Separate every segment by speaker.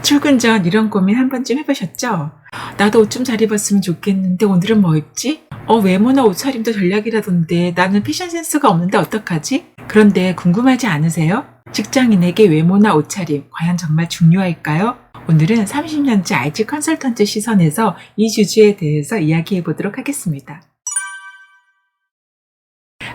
Speaker 1: 출근 전 이런 고민 한 번쯤 해보셨죠? 나도 옷 좀 잘 입었으면 좋겠는데 오늘은 뭐 입지? 외모나 옷차림도 전략이라던데 나는 패션 센스가 없는데 어떡하지? 그런데 궁금하지 않으세요? 직장인에게 외모나 옷차림 과연 정말 중요할까요? 오늘은 30년째 IT 컨설턴트 시선에서 이 주제에 대해서 이야기해 보도록 하겠습니다.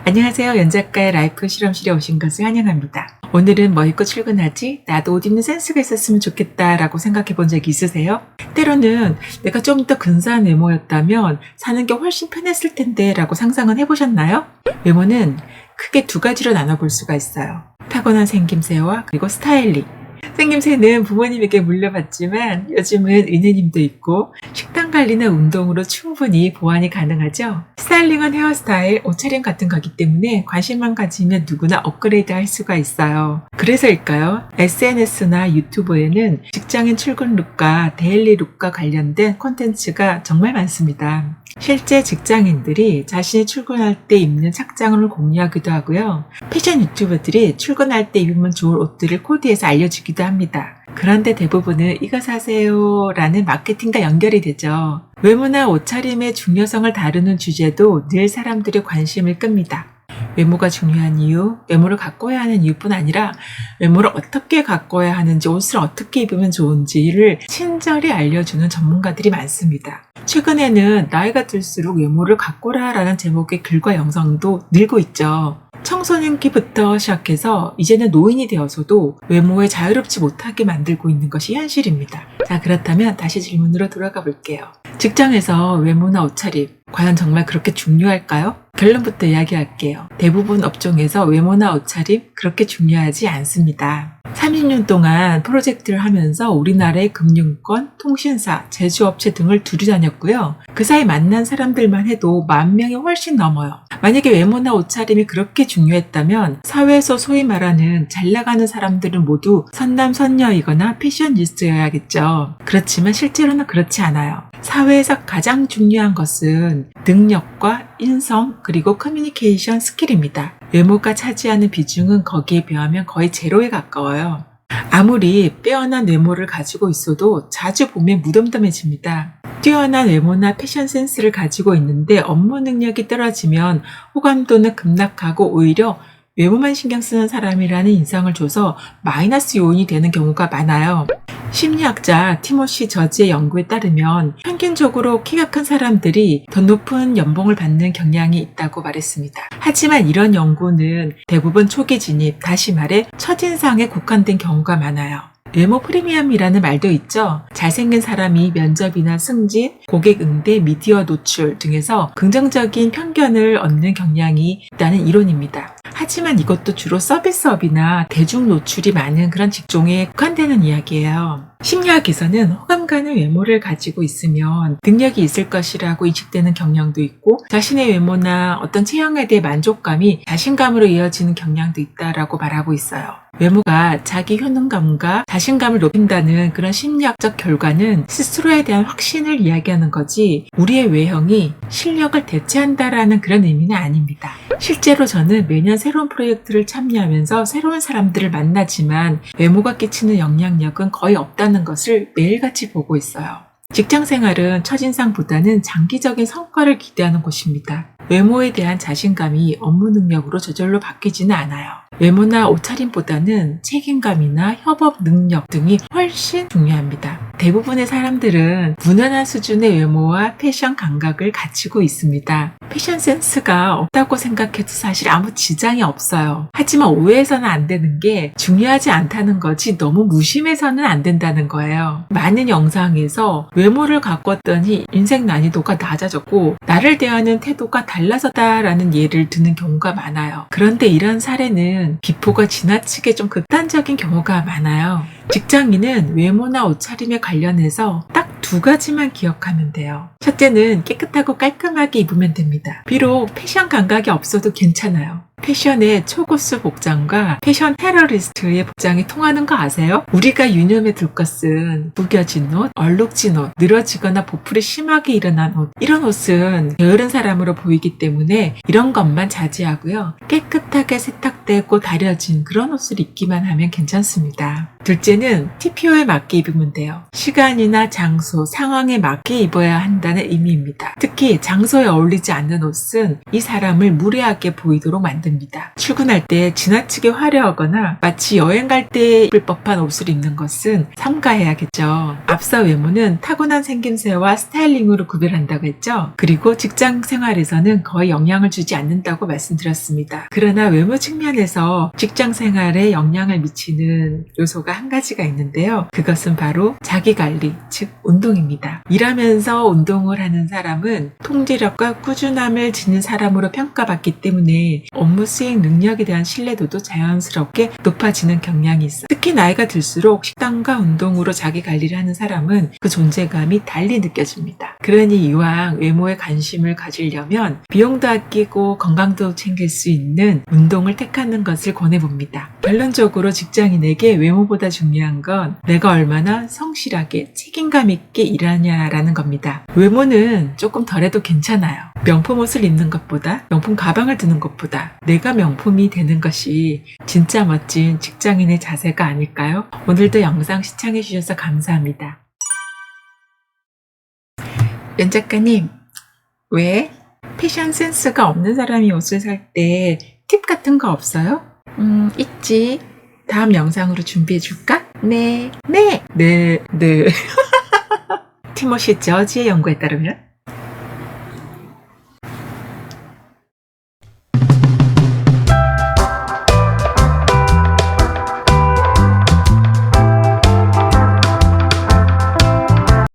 Speaker 1: 안녕하세요. 연작가의 라이프 실험실에 오신 것을 환영합니다. 오늘은 뭐 입고 출근하지? 나도 옷 입는 센스가 있었으면 좋겠다 라고 생각해 본 적이 있으세요? 때로는 내가 좀 더 근사한 외모였다면 사는 게 훨씬 편했을 텐데 라고 상상은 해보셨나요? 외모는 크게 두 가지로 나눠볼 수가 있어요. 타고난 생김새와 그리고 스타일링. 생김새는 부모님에게 물려받지만 요즘은 은혜님도 있고 식단 관리나 운동으로 충분히 보완이 가능하죠. 스타일링은 헤어스타일, 옷차림 같은 거기 때문에 관심만 가지면 누구나 업그레이드 할 수가 있어요. 그래서일까요? SNS나 유튜브에는 직장인 출근 룩과 데일리 룩과 관련된 콘텐츠가 정말 많습니다. 실제 직장인들이 자신이 출근할 때 입는 착장을 공유하기도 하고요. 패션 유튜버들이 출근할 때 입으면 좋을 옷들을 코디해서 알려주기도 합니다. 그런데 대부분은 이거 사세요 라는 마케팅과 연결이 되죠. 외모나 옷차림의 중요성을 다루는 주제도 늘 사람들의 관심을 끕니다. 외모가 중요한 이유, 외모를 가꿔야 하는 이유뿐 아니라 외모를 어떻게 가꿔야 하는지, 옷을 어떻게 입으면 좋은지를 친절히 알려주는 전문가들이 많습니다. 최근에는 나이가 들수록 외모를 가꿔라 라는 제목의 글과 영상도 늘고 있죠. 청소년기부터 시작해서 이제는 노인이 되어서도 외모에 자유롭지 못하게 만들고 있는 것이 현실입니다. 자, 그렇다면 다시 질문으로 돌아가 볼게요. 직장에서 외모나 옷차림, 과연 정말 그렇게 중요할까요? 결론부터 이야기할게요. 대부분 업종에서 외모나 옷차림 그렇게 중요하지 않습니다. 30년 동안 프로젝트를 하면서 우리나라의 금융권, 통신사, 제조업체 등을 두루다녔고요. 그 사이 만난 사람들만 해도 10,000명이 훨씬 넘어요. 만약에 외모나 옷차림이 그렇게 중요했다면 사회에서 소위 말하는 잘 나가는 사람들은 모두 선남선녀이거나 패셔니스트여야겠죠. 그렇지만 실제로는 그렇지 않아요. 사회에서 가장 중요한 것은 능력과 인성 그리고 커뮤니케이션 스킬입니다. 외모가 차지하는 비중은 거기에 비하면 거의 제로에 가까워요. 아무리 빼어난 외모를 가지고 있어도 자주 보면 무덤덤해집니다. 뛰어난 외모나 패션 센스를 가지고 있는데 업무 능력이 떨어지면 호감도는 급락하고 오히려 외모만 신경 쓰는 사람이라는 인상을 줘서 마이너스 요인이 되는 경우가 많아요. 심리학자 티모시 저지의 연구에 따르면 평균적으로 키가 큰 사람들이 더 높은 연봉을 받는 경향이 있다고 말했습니다. 하지만 이런 연구는 대부분 초기 진입, 다시 말해 첫인상에 국한된 경우가 많아요. 외모 프리미엄이라는 말도 있죠. 잘생긴 사람이 면접이나 승진, 고객 응대, 미디어 노출 등에서 긍정적인 편견을 얻는 경향이 있다는 이론입니다. 하지만 이것도 주로 서비스업이나 대중 노출이 많은 그런 직종에 국한되는 이야기예요. 심리학에서는 호감 가는 외모를 가지고 있으면 능력이 있을 것이라고 인식되는 경향도 있고 자신의 외모나 어떤 체형에 대해 만족감이 자신감으로 이어지는 경향도 있다라고 말하고 있어요. 외모가 자기 효능감과 자신감을 높인다는 그런 심리학적 결과는 스스로에 대한 확신을 이야기하는 거지 우리의 외형이 실력을 대체한다라는 그런 의미는 아닙니다. 실제로 저는 매년 새로운 프로젝트를 참여하면서 새로운 사람들을 만나지만 외모가 끼치는 영향력은 거의 없다는 것을 매일같이 보고 있어요. 직장 생활은 첫인상보다는 장기적인 성과를 기대하는 곳입니다. 외모에 대한 자신감이 업무 능력으로 저절로 바뀌지는 않아요. 외모나 옷차림보다는 책임감이나 협업 능력 등이 훨씬 중요합니다. 대부분의 사람들은 무난한 수준의 외모와 패션 감각을 가지고 있습니다. 패션 센스가 없다고 생각해도 사실 아무 지장이 없어요. 하지만 오해해서는 안 되는 게 중요하지 않다는 거지 너무 무심해서는 안 된다는 거예요. 많은 영상에서 외모를 가꿨더니 인생 난이도가 낮아졌고 나를 대하는 태도가 달라졌다라는 예를 드는 경우가 많아요. 그런데 이런 사례는 기포가 지나치게 좀 극단적인 경우가 많아요. 직장인은 외모나 옷차림에 관련해서 딱 두 가지만 기억하면 돼요. 첫째는 깨끗하고 깔끔하게 입으면 됩니다. 비록 패션 감각이 없어도 괜찮아요. 패션의 초고수 복장과 패션 테러리스트의 복장이 통하는 거 아세요? 우리가 유념해 둘 것은 구겨진 옷, 얼룩진 옷, 늘어지거나 보풀이 심하게 일어난 옷, 이런 옷은 게으른 사람으로 보이기 때문에 이런 것만 자제하고요. 깨끗하게 세탁되고 다려진 그런 옷을 입기만 하면 괜찮습니다. 둘째는 TPO에 맞게 입으면 돼요. 시간이나 장소, 상황에 맞게 입어야 한다는 의미입니다. 특히 장소에 어울리지 않는 옷은 이 사람을 무례하게 보이도록 만듭니다. 출근할 때 지나치게 화려하거나 마치 여행 갈 때 입을 법한 옷을 입는 것은 삼가해야겠죠. 앞서 외모는 타고난 생김새와 스타일링으로 구별한다고 했죠. 그리고 직장 생활에서는 거의 영향을 주지 않는다고 말씀드렸습니다. 그러나 외모 측면에서 직장 생활에 영향을 미치는 요소가 한 가지가 있는데요. 그것은 바로 자기관리, 즉 운동입니다. 일하면서 운동을 하는 사람은 통제력과 꾸준함을 지닌 사람으로 평가받기 때문에 업무 수행 능력에 대한 신뢰도도 자연스럽게 높아지는 경향이 있어요. 특히 나이가 들수록 식단과 운동으로 자기관리를 하는 사람은 그 존재감이 달리 느껴집니다. 그러니 이왕 외모에 관심을 가지려면 비용도 아끼고 건강도 챙길 수 있는 운동을 택하는 것을 권해봅니다. 결론적으로 직장인에게 외모보다 중요한 건 내가 얼마나 성실하게 책임감 있게 일하냐라는 겁니다. 외모는 조금 덜해도 괜찮아요. 명품 옷을 입는 것보다, 명품 가방을 드는 것보다 내가 명품이 되는 것이 진짜 멋진 직장인의 자세가 아닐까요? 오늘도 영상 시청해주셔서 감사합니다. 연 작가님, 왜 패션 센스가 없는 사람이 옷을 살 때 팁 같은 거 없어요? 있지. 다음 영상으로 준비해 줄까? 네. 티모시 저지의 연구에 따르면